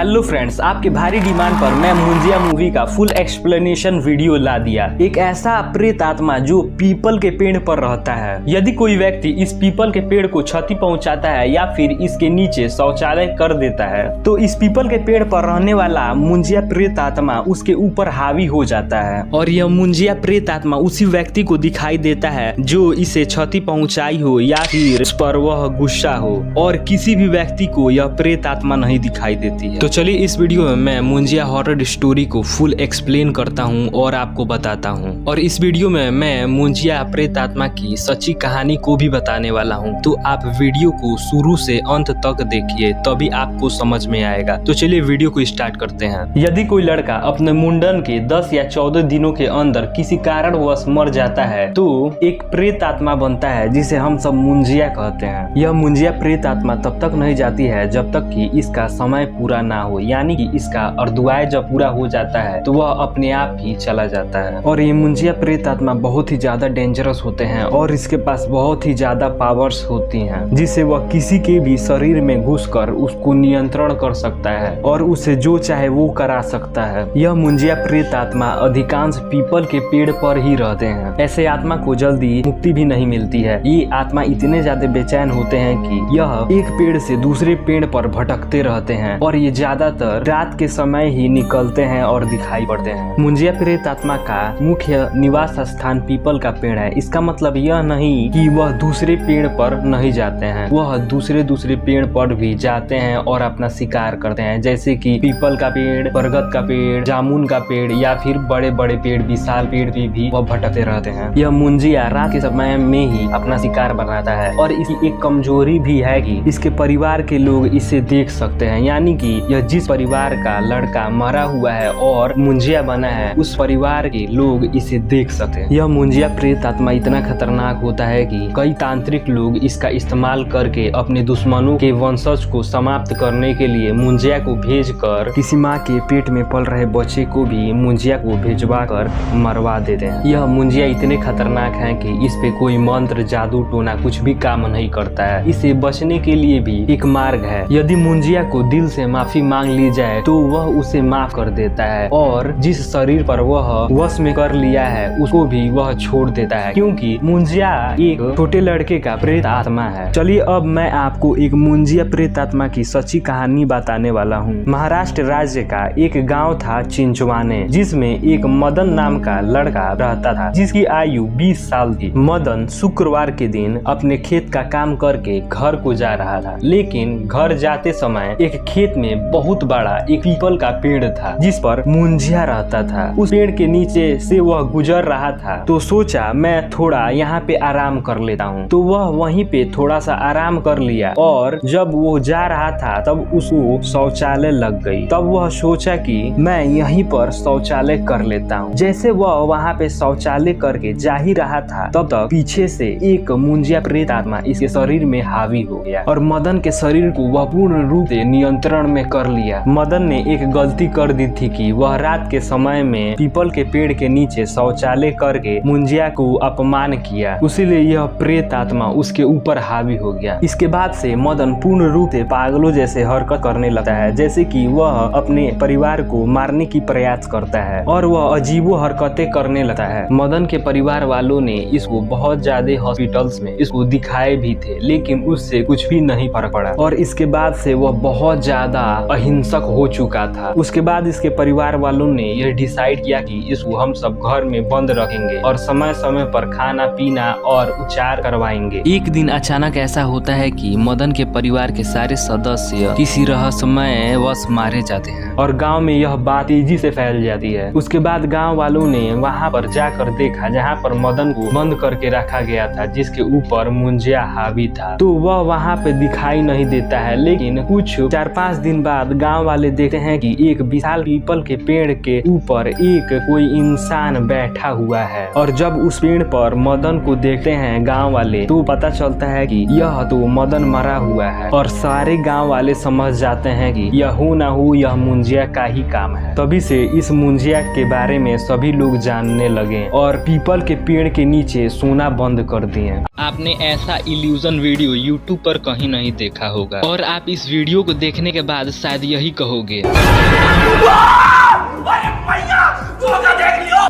Hello friends, आपके भारी demand पर मैं मुंजिया मूवी का फुल एक्सप्लेनेशन वीडियो ला दिया। एक ऐसा प्रेत आत्मा जो पीपल के पेड़ पर रहता है। यदि कोई व्यक्ति इस पीपल के पेड़ को क्षति पहुंचाता है या फिर इसके नीचे शौचालय कर देता है तो इस पीपल के पेड़ पर रहने वाला मुंजिया प्रेत आत्मा उसके ऊपर हावी हो जाता है और यह मुंजिया प्रेत आत्मा उसी व्यक्ति को दिखाई देता है जो इसे क्षति पहुंचाई हो या फिर इस पर वह गुस्सा हो, और किसी भी व्यक्ति को यह प्रेत आत्मा नहीं दिखाई देती है। तो चलिए इस वीडियो में मैं मुंजिया हॉरर स्टोरी को फुल एक्सप्लेन करता हूं और आपको बताता हूं, और इस वीडियो में मैं मुंजिया प्रेत आत्मा की सच्ची कहानी को भी बताने वाला हूं। तो आप वीडियो को शुरू से अंत तक देखिए, तभी आपको समझ में आएगा। तो चलिए वीडियो को स्टार्ट करते हैं। यदि कोई लड़का अपने मुंडन के 10 या 14 दिनों के अंदर किसी कारणवश मर जाता है तो एक प्रेत आत्मा बनता है जिसे हम सब मुंजिया कहते हैं। यह मुंजिया प्रेत आत्मा तब तक नहीं जाती है जब तक कि इसका समय पूरा ना हो, यानी कि इसका अर्धुआय जब पूरा हो जाता है तो वह अपने आप ही चला जाता है। और ये मुंजिया प्रेत आत्मा बहुत ही ज्यादा डेंजरस होते हैं और इसके पास बहुत ही ज्यादा पावर्स होती हैं, जिससे वह किसी के भी शरीर में घुसकर उसको नियंत्रण कर सकता है और उसे जो चाहे वो करा सकता है। यह मुंजिया प्रेत आत्मा अधिकांश पीपल के पेड़ पर ही रहते हैं। ऐसे आत्मा को जल्दी मुक्ति भी नहीं मिलती है। ये आत्मा इतने ज्यादा बेचैन होते हैं कि यह एक पेड़ से दूसरे पेड़ पर भटकते रहते हैं और ये ज्यादातर रात के समय ही निकलते हैं और दिखाई पड़ते हैं। मुंजिया प्रेत आत्मा का मुख्य निवास स्थान पीपल का पेड़ है। इसका मतलब यह नहीं कि वह दूसरे पेड़ पर नहीं जाते हैं, वह दूसरे पेड़ पर भी जाते हैं और अपना शिकार करते हैं, जैसे कि पीपल का पेड़, बरगद का पेड़, जामुन का पेड़ या फिर बड़े बड़े पेड़, विशाल पेड़ भी वह भटकते रहते हैं। यह मुंजिया रात के समय में ही अपना शिकार बनाता है और इसकी एक कमजोरी भी है कि इसके परिवार के लोग इसे देख सकते हैं, यानी कि यह जिस परिवार का लड़का मरा हुआ है और मुंजिया बना है उस परिवार के लोग इसे देख सकते हैं। यह मुंजिया प्रेत आत्मा इतना खतरनाक होता है कि कई तांत्रिक लोग इसका इस्तेमाल करके अपने दुश्मनों के वंशज को समाप्त करने के लिए मुंजिया को भेजकर किसी माँ के पेट में पल रहे बच्चे को भी मुंजिया को भेजवा कर मरवा देते हैं। यह मुंजिया इतने खतरनाक है कि इस पे कोई मंत्र, जादू टोना कुछ भी काम नहीं करता है। इसे बचने के लिए भी एक मार्ग है। यदि मुंजिया को दिल से माफी मांग ली जाए तो वह उसे माफ कर देता है और जिस शरीर पर वह वश में कर लिया है उसको भी वह छोड़ देता है, क्योंकि मुंजिया एक छोटे लड़के का प्रेत आत्मा है। चलिए अब मैं आपको एक मुंजिया प्रेत आत्मा की सच्ची कहानी बताने वाला हूँ। महाराष्ट्र राज्य का एक गाँव था चिंचवाने, जिसमें एक मदन नाम का लड़का रहता था जिसकी आयु 20 साल थी। मदन शुक्रवार के दिन अपने खेत का काम करके घर को जा रहा था, लेकिन घर जाते समय एक खेत में बहुत बड़ा एक पीपल का पेड़ था जिस पर मुंजिया रहता था। उस पेड़ के नीचे से वह गुजर रहा था तो सोचा मैं थोड़ा यहाँ पे आराम कर लेता हूँ, तो वह वहीं पे थोड़ा सा आराम कर लिया और जब वो जा रहा था तब उसको शौचालय लग गई। तब वह सोचा कि मैं यहीं पर शौचालय कर लेता हूँ। जैसे वह वहाँ पे शौचालय करके जा ही रहा था तब तक पीछे से एक मुंजिया प्रेत आत्मा इसके शरीर में हावी हो गया और मदन के शरीर को वह पूर्ण रूप से नियंत्रण में कर लिया। मदन ने एक गलती कर दी थी कि वह रात के समय में पीपल के पेड़ के नीचे शौचालय करके मुंजिया को अपमान किया, इसीलिए यह प्रेत आत्मा उसके ऊपर हावी हो गया। इसके बाद से मदन पूर्ण रूप से पागलों जैसे हरकत करने लगता है, जैसे कि वह अपने परिवार को मारने की प्रयास करता है और वह अजीबो हरकतें करने लगता है। मदन के परिवार वालों ने इसको बहुत ज्यादा हॉस्पिटल्स में इसको दिखाए भी थे, लेकिन उससे कुछ भी नहीं फर्क पड़ा और इसके बाद से वह बहुत ज्यादा अहिंसक हो चुका था। उसके बाद इसके परिवार वालों ने यह डिसाइड किया कि इसको हम सब घर में बंद रखेंगे और समय समय पर खाना पीना और उपचार करवाएंगे। एक दिन अचानक ऐसा होता है कि मदन के परिवार के सारे सदस्य किसी रहस्यमय वश मारे जाते हैं और गांव में यह बात तेजी से फैल जाती है। उसके बाद गांव वालों ने वहां पर जाकर देखा जहां पर मदन को बंद करके रखा गया था, जिसके ऊपर मुंजिया हावी था। तो वह वहां पे दिखाई नहीं देता है, लेकिन कुछ 4-5 दिन बाद गांव वाले देखते हैं कि एक विशाल पीपल के पेड़ के ऊपर एक कोई इंसान बैठा हुआ है और जब उस पेड़ पर मदन को देखते हैं गांव वाले तो पता चलता है कि यह तो मदन मरा हुआ है और सारे गांव वाले समझ जाते हैं कि यह हो ना हो यह मुंजिया का ही काम है। तभी से इस मुंजिया के बारे में सभी लोग जानने लगे और पीपल के पेड़ के नीचे सोना बंद कर दिए। आपने ऐसा इल्यूजन वीडियो YouTube पर कहीं नहीं देखा होगा और आप इस वीडियो को देखने के बाद शायद शायद यही कहोगे।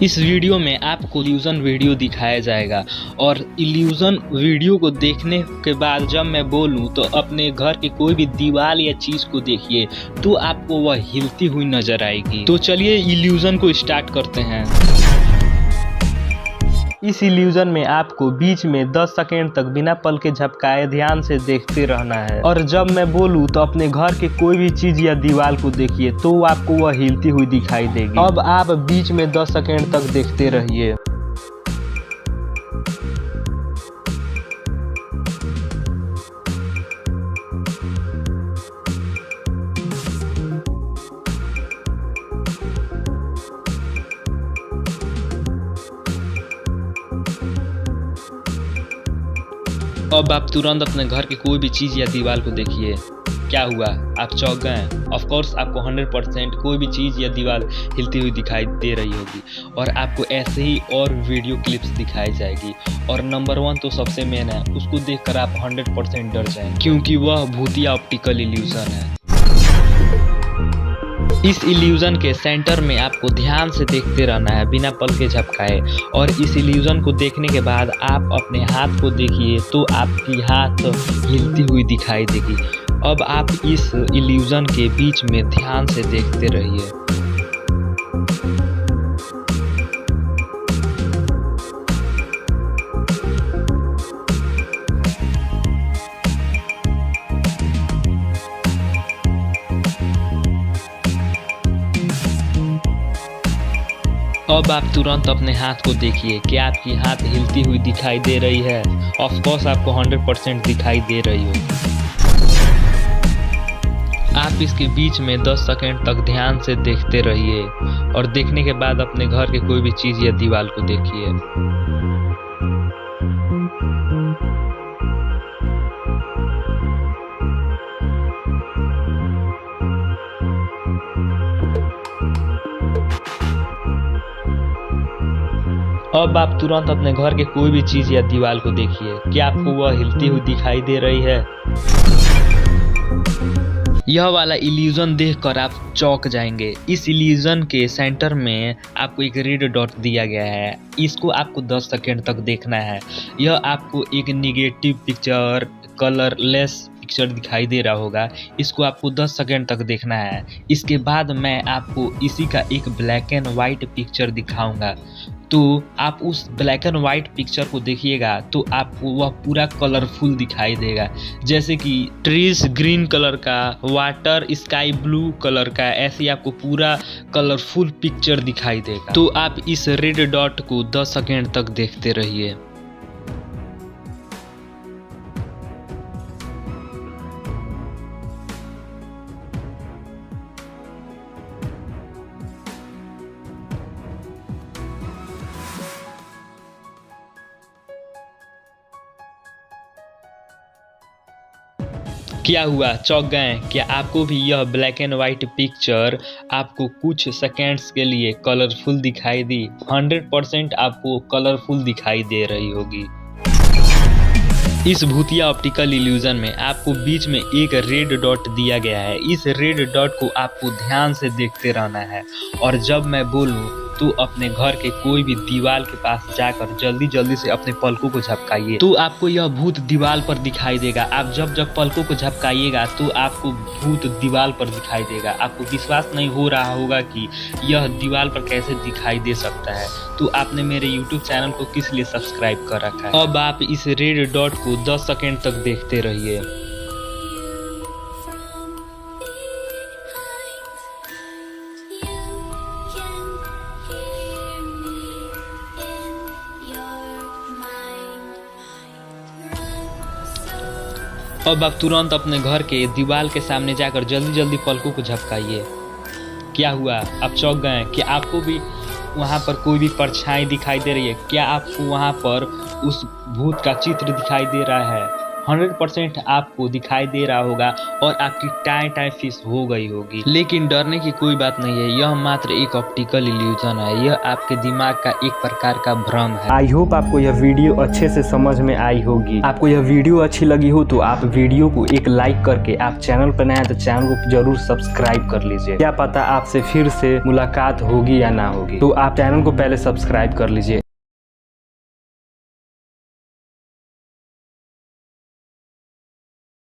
इस वीडियो में आपको इल्यूजन वीडियो दिखाया जाएगा और इल्यूजन वीडियो को देखने के बाद जब मैं बोलूं तो अपने घर की कोई भी दीवार या चीज को देखिए तो आपको वह हिलती हुई नजर आएगी। तो चलिए इल्यूजन को स्टार्ट करते हैं। इस इल्यूजन में आपको बीच में 10 सेकेंड तक बिना पल के झपकाए ध्यान से देखते रहना है और जब मैं बोलूं तो अपने घर के कोई भी चीज या दीवार को देखिए तो आपको वह हिलती हुई दिखाई देगी। अब आप बीच में 10 सेकेंड तक देखते रहिए। अब आप तुरंत अपने घर की कोई भी चीज़ या दीवार को देखिए। क्या हुआ, आप चौंक गए? ऑफ कोर्स आपको 100% कोई भी चीज़ या दीवार हिलती हुई दिखाई दे रही होगी और आपको ऐसे ही और वीडियो क्लिप्स दिखाई जाएगी। और नंबर 1 तो सबसे मेन है, उसको देखकर आप 100% डर जाएंगे क्योंकि वह भूतिया ऑप्टिकल इल्यूजन है। इस इल्यूजन के सेंटर में आपको ध्यान से देखते रहना है बिना पल के झपकाए और इस इल्यूजन को देखने के बाद आप अपने हाथ को देखिए तो आपकी हाथ हिलती हुई दिखाई देगी। अब आप इस इल्यूजन के बीच में ध्यान से देखते रहिए। अब आप तुरंत अपने हाथ को देखिए कि आपकी हाथ हिलती हुई दिखाई दे रही है। ऑफ कोर्स आपको 100% दिखाई दे रही होगी। आप इसके बीच में 10 सेकेंड तक ध्यान से देखते रहिए और देखने के बाद अपने घर के कोई भी चीज़ या दीवार को देखिए। अब आप तुरंत अपने घर के कोई भी चीज या दीवार को देखिए कि आपको वह हिलती हुई दिखाई दे रही है। यह वाला इल्यूजन देखकर आप चौंक जाएंगे। इस इल्यूजन के सेंटर में आपको एक रेड डॉट दिया गया है, इसको आपको 10 सेकेंड तक देखना है। यह आपको एक निगेटिव पिक्चर, कलरलेस पिक्चर दिखाई दे रहा होगा, इसको आपको 10 सेकेंड तक देखना है। इसके बाद मैं आपको इसी का एक ब्लैक एंड वाइट पिक्चर दिखाऊंगा, तो आप उस ब्लैक एंड वाइट पिक्चर को देखिएगा तो आपको वह पूरा कलरफुल दिखाई देगा, जैसे कि ट्रीज ग्रीन कलर का, वाटर स्काई ब्लू कलर का, ऐसे आपको पूरा कलरफुल पिक्चर दिखाई देगा। तो आप इस रेड डॉट को 10 सेकेंड तक देखते रहिए। क्या हुआ, चौंक गए? क्या आपको भी यह ब्लैक एंड वाइट पिक्चर आपको कुछ सेकेंड्स के लिए कलरफुल दिखाई दी? 100% आपको कलरफुल दिखाई दे रही होगी। इस भूतिया ऑप्टिकल इल्यूजन में आपको बीच में एक रेड डॉट दिया गया है। इस रेड डॉट को आपको ध्यान से देखते रहना है और जब मैं बोलूं तो अपने घर के कोई भी दीवार के पास जाकर जल्दी जल्दी से अपने पलकों को झपकाइए तो आपको यह भूत दीवार पर दिखाई देगा। आप जब पलकों को झपकाइएगा तो आपको भूत दीवार पर दिखाई देगा। आपको विश्वास नहीं हो रहा होगा कि यह दीवार पर कैसे दिखाई दे सकता है, तो आपने मेरे YouTube चैनल को किस लिए सब्सक्राइब कर रखा है। अब आप इस रेड डॉट को 10 सेकेंड तक देखते रहिए। अब आप तुरंत अपने घर के दीवार के सामने जाकर जल्दी जल्दी पलकों को झपकाइए। क्या हुआ, आप चौंक गए? क्या आपको भी वहाँ पर कोई भी परछाई दिखाई दे रही है? क्या आपको वहाँ पर उस भूत का चित्र दिखाई दे रहा है? 100% आपको दिखाई दे रहा होगा और आपकी टाई फिश हो गई होगी। लेकिन डरने की कोई बात नहीं है, यह मात्र एक ऑप्टिकल इल्यूजन है, यह आपके दिमाग का एक प्रकार का भ्रम है। आई होप आपको यह वीडियो अच्छे से समझ में आई होगी। आपको यह वीडियो अच्छी लगी हो तो आप वीडियो को एक लाइक करके, आप चैनल पर नए हैं तो चैनल को जरूर सब्सक्राइब कर लीजिए। क्या पता आपसे फिर से मुलाकात होगी या ना होगी, तो आप चैनल को पहले सब्सक्राइब कर लीजिए।